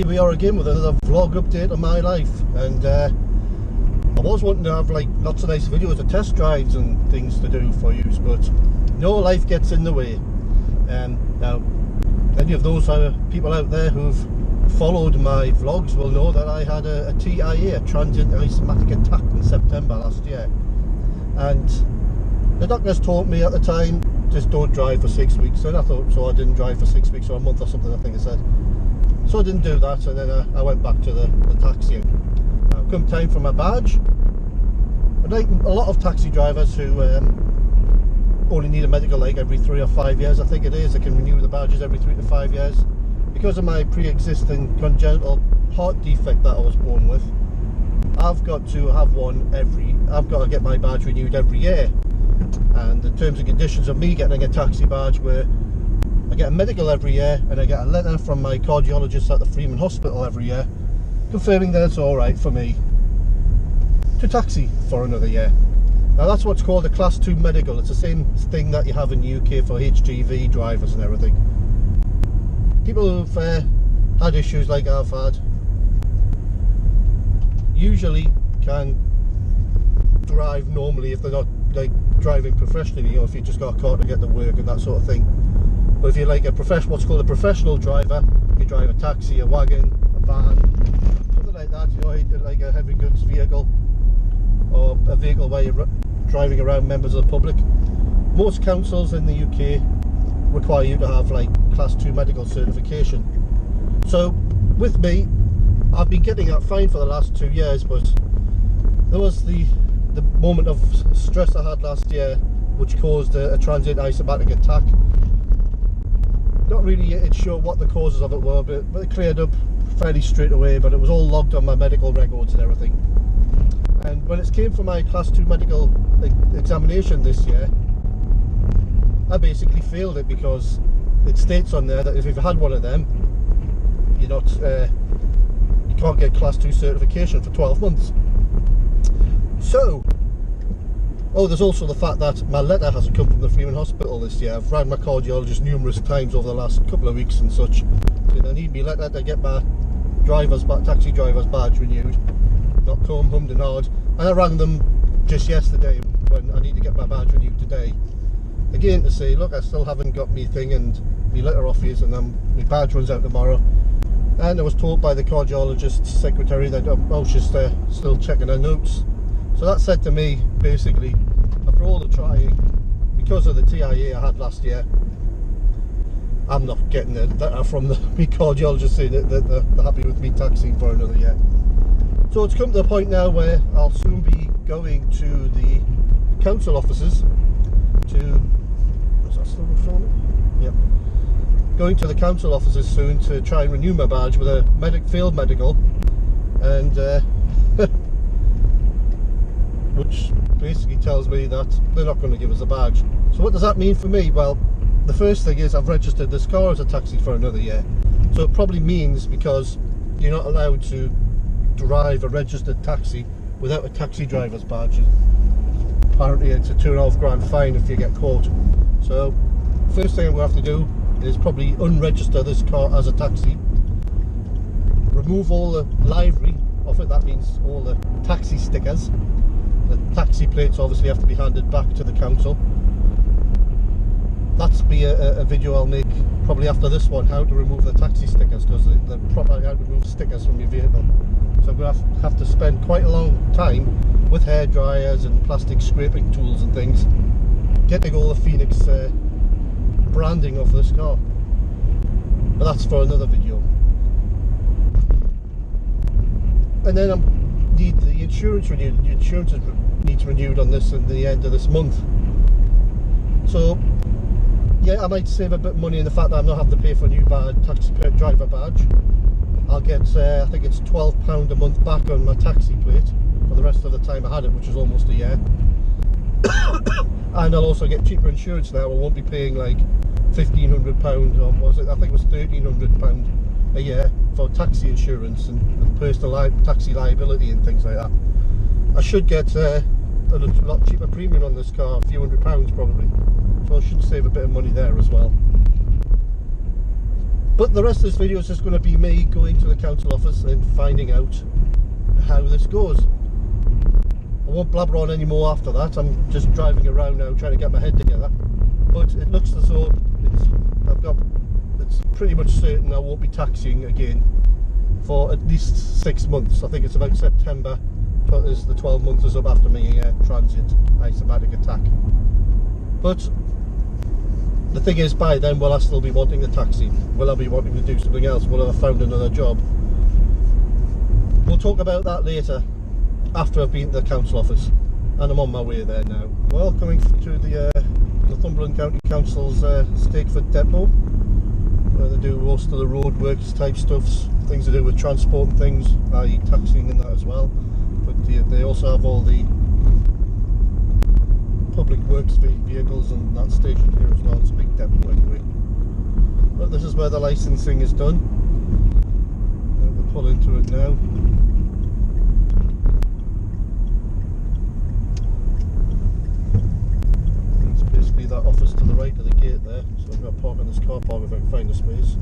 we are again with another vlog update of my life. And I was wanting to have like lots of nice videos of test drives and things to do for you, but no, life gets in the way. Now, any of those people out there who've followed my vlogs will know that I had a TIA, a transient ischemic attack, in September last year. And the doctors told me at the time, just don't drive for 6 weeks. And I thought, so I didn't drive for 6 weeks or a month or something, I think I said. So I didn't do that, and then I went back to the taxiing. Now, come time for my badge, and like a lot of taxi drivers who only need a medical like every 3 or 5 years, I think it is, they can renew the badges every 3 to 5 years. Because of my pre-existing congenital heart defect that I was born with, I've got to have I've got to get my badge renewed every year. And the terms and conditions of me getting a taxi badge were I get a medical every year, and I get a letter from my cardiologist at the Freeman Hospital every year confirming that it's alright for me to taxi for another year. Now that's what's called a Class 2 medical. It's the same thing that you have in the UK for HGV drivers and everything. People who've had issues like I've had usually can drive normally if they're not like driving professionally, or if you just got a car to get to work and that sort of thing. But if you're like a what's called a professional driver, you drive a taxi, a wagon, a van, something like that, you know, like a heavy goods vehicle, or a vehicle where you're driving around members of the public. Most councils in the UK require you to have like Class 2 medical certification. So with me, I've been getting that fine for the last 2 years, but there was the moment of stress I had last year which caused a transient ischemic attack. Not really sure what the causes of it were, but it cleared up fairly straight away, but it was all logged on my medical records and everything. And when it came for my Class 2 medical examination this year, I basically failed it because it states on there that if you've had one of them, you're not, you can't get Class 2 certification for 12 months. So, there's also the fact that my letter hasn't come from the Freeman Hospital this year. I've rang my cardiologist numerous times over the last couple of weeks and such, saying I need my letter to get my taxi driver's badge renewed. Not come, hummed and hard. And I rang them just yesterday when I need to get my badge renewed today. Again to say, look, I still haven't got me thing and my letter off you, and my badge runs out tomorrow. And I was told by the cardiologist's secretary that she's still checking her notes. So that said to me, basically, after all the trying, because of the TIA I had last year, I'm not getting a letter from my cardiologist saying that they're happy with me taxiing for another year. So it's come to the point now where I'll soon be going to the council offices to... Is that still filming? Yep. Going to the council offices soon to try and renew my badge with a field medical, and which basically tells me that they're not going to give us a badge. So what does that mean for me? Well, the first thing is I've registered this car as a taxi for another year. So it probably means, because you're not allowed to drive a registered taxi without a taxi driver's badge. Apparently it's a £2.5 grand fine if you get caught. So first thing I'm going to have to do is probably unregister this car as a taxi, remove all the livery off it. That means all the taxi stickers. The taxi plates obviously have to be handed back to the council. That's be a video I'll make probably after this one, how to remove the taxi stickers, because they're properly how to remove stickers from your vehicle. So I'm going to have to spend quite a long time with hair dryers and plastic scraping tools and things, getting all the Phoenix branding of this car. But that's for another video. And then I need the insurance renewed. The insurance needs renewed on this at the end of this month. So yeah, I might save a bit of money in the fact that I'm not having to pay for a new taxi driver badge. I'll get I think it's £12 a month back on my taxi plate for the rest of the time I had it, which was almost a year. And I'll also get cheaper insurance now. I won't be paying like £1,500, or was it? I think it was £1,300 a year for taxi insurance and personal taxi liability and things like that. I should get a lot cheaper premium on this car, a few £100 probably. So I should save a bit of money there as well. But the rest of this video is just going to be me going to the council office and finding out how this goes. I won't blabber on anymore after that. I'm just driving around now trying to get my head together. But it looks as though it's pretty much certain I won't be taxiing again for at least 6 months. I think it's about September as the 12 months is up after my transient asthmatic attack. But the thing is, by then, will I still be wanting the taxi? Will I be wanting to do something else? Will I have found another job? We'll talk about that later, after I've been to the council office. And I'm on my way there now. Well, coming to the Northumberland County Council's Stakeford depot, where they do most of the roadworks type stuffs, things to do with transport and things, i.e. taxiing and that as well. But they also have all the public works vehicles and that station here as well. It's a big depot anyway. But this is where the licensing is done. We'll pull into it now. It's basically that office to the right of the gate there. So I'm going to park in this car park if I can find a space.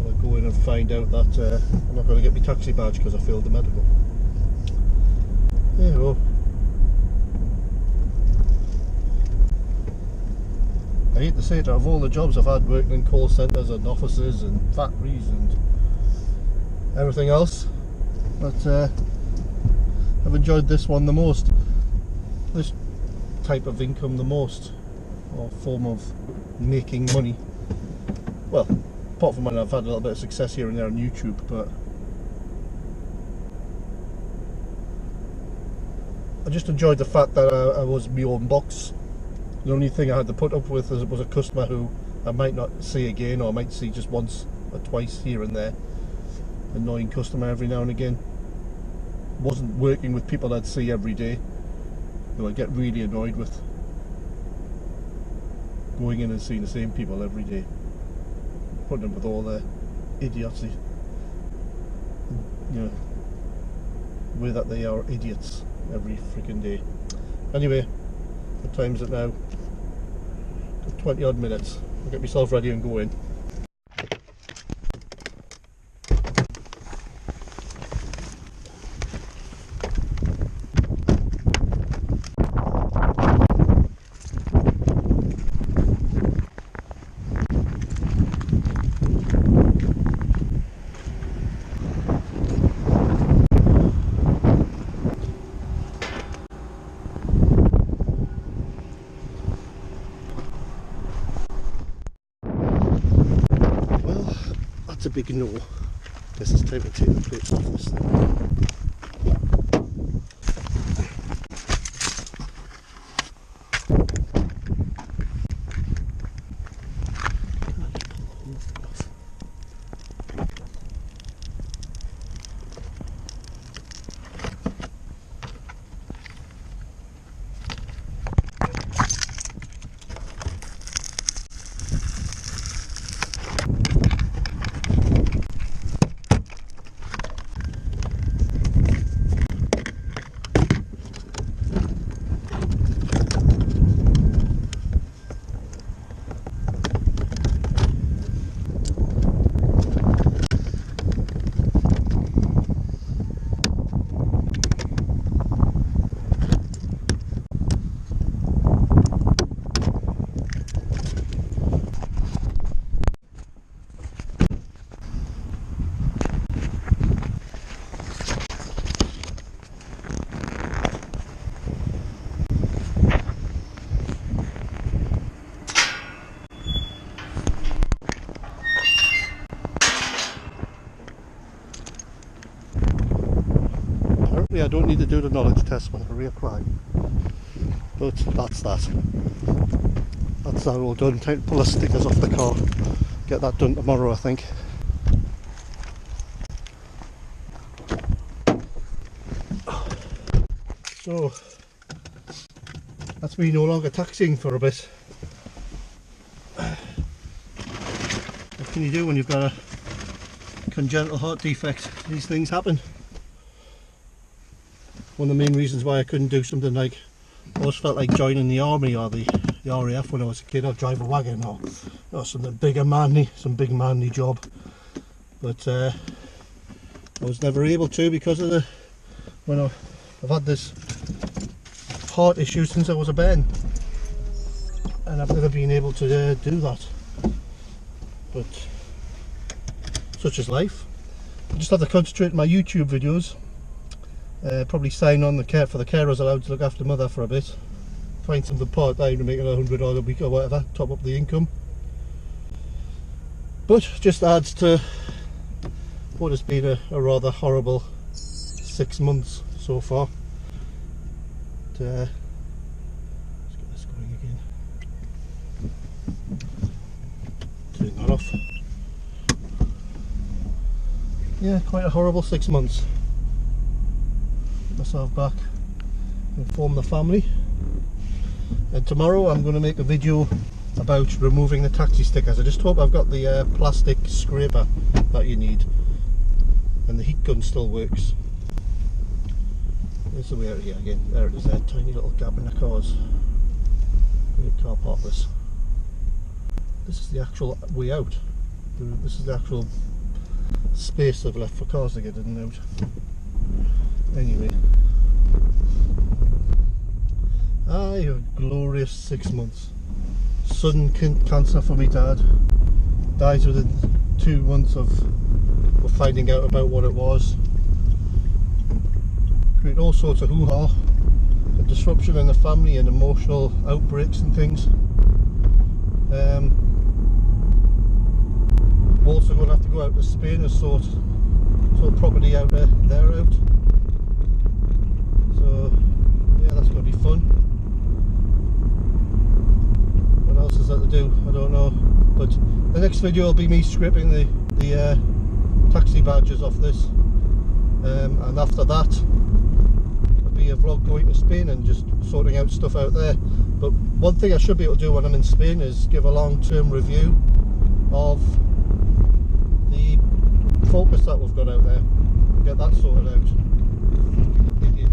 I'll go in and find out that I'm not going to get my taxi badge because I failed the medical. There you go. I hate to say it, out of all the jobs I've had working in call centres and offices and factories and everything else, but I've enjoyed this one the most. This type of income the most, or form of making money. Well, apart from when I've had a little bit of success here and there on YouTube, but I just enjoyed the fact that I was my own boss. The only thing I had to put up with was a customer who I might not see again, or I might see just once or twice here and there. Annoying customer every now and again. Wasn't working with people I'd see every day, who I'd get really annoyed with. Going in and seeing the same people every day. Putting up with all their idiocy. You know, the way that they are idiots every freaking day. Anyway, what time is it now? 20 odd minutes. I'll get myself ready and go in. A big no. Guess it's time to take the plates off this thing. I don't need to do the knowledge test when I reapply, but that's that all done. Time to pull the stickers off the car, get that done tomorrow I think. So that's me no longer taxiing for a bit. What can you do when you've got a congenital heart defect? These things happen. One of the main reasons why I couldn't do something like, I always felt like joining the army or the the RAF when I was a kid. I'd drive a wagon or something big and manly, some big manly job. But I was never able to because of I've had this heart issue since I was a bairn, and I've never been able to do that. But such is life. I just have to concentrate on my YouTube videos. Probably sign on for the carers allowed to look after mother for a bit. Find something part-time to make $100 a week or whatever, top up the income. But just adds to what has been a rather horrible 6 months so far. Let's get this going again. Turn that off. Yeah, quite a horrible 6 months. Get myself back, inform the family. And tomorrow I'm going to make a video about removing the taxi stickers. I just hope I've got the plastic scraper that you need, and the heat gun still works. There's the way out here again. There it is, there, tiny little gap in the cars. Great car park this. This is the actual way out. This is the actual space they've left for cars to get in and out. Anyway. Aye, a glorious 6 months. Sudden cancer for me dad. Dies within 2 months of finding out about what it was. Create all sorts of hoo-ha, a disruption in the family and emotional outbreaks and things. We're also going to have to go out to Spain and sort property out there out. So yeah, that's going to be fun. What else is that to do? I don't know. But the next video will be me scraping the taxi badges off this, and after that there'll be a vlog going to Spain and just sorting out stuff out there. But one thing I should be able to do when I'm in Spain is give a long-term review of the Focus that we've got out there. Get that sorted out. Idiot.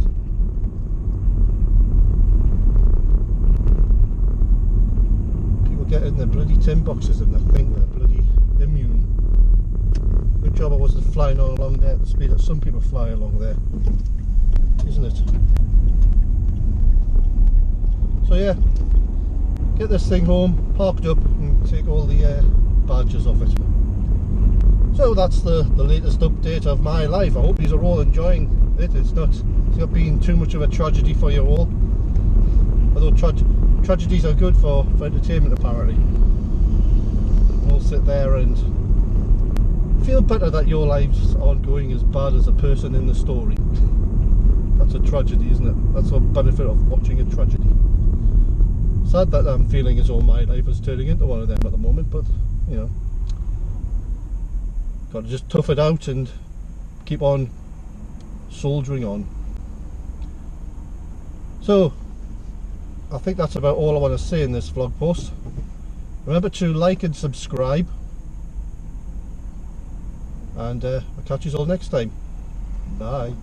People get in their bloody tin boxes and they think they're bloody immune. Good job I wasn't flying all along there at the speed that some people fly along there, isn't it? So yeah, get this thing home, parked up, and take all the badges off it. So that's the latest update of my life. I hope you are all enjoying it. It's not been too much of a tragedy for you all. Although tragedies are good for entertainment apparently. We'll sit there and feel better that your lives aren't going as bad as the person in the story. That's a tragedy, isn't it? That's the benefit of watching a tragedy. Sad that I'm feeling as though my life is turning into one of them at the moment, but you know, got to just tough it out and keep on soldiering on. So I think that's about all I want to say in this vlog post. Remember to like and subscribe, and I'll catch you all next time. Bye.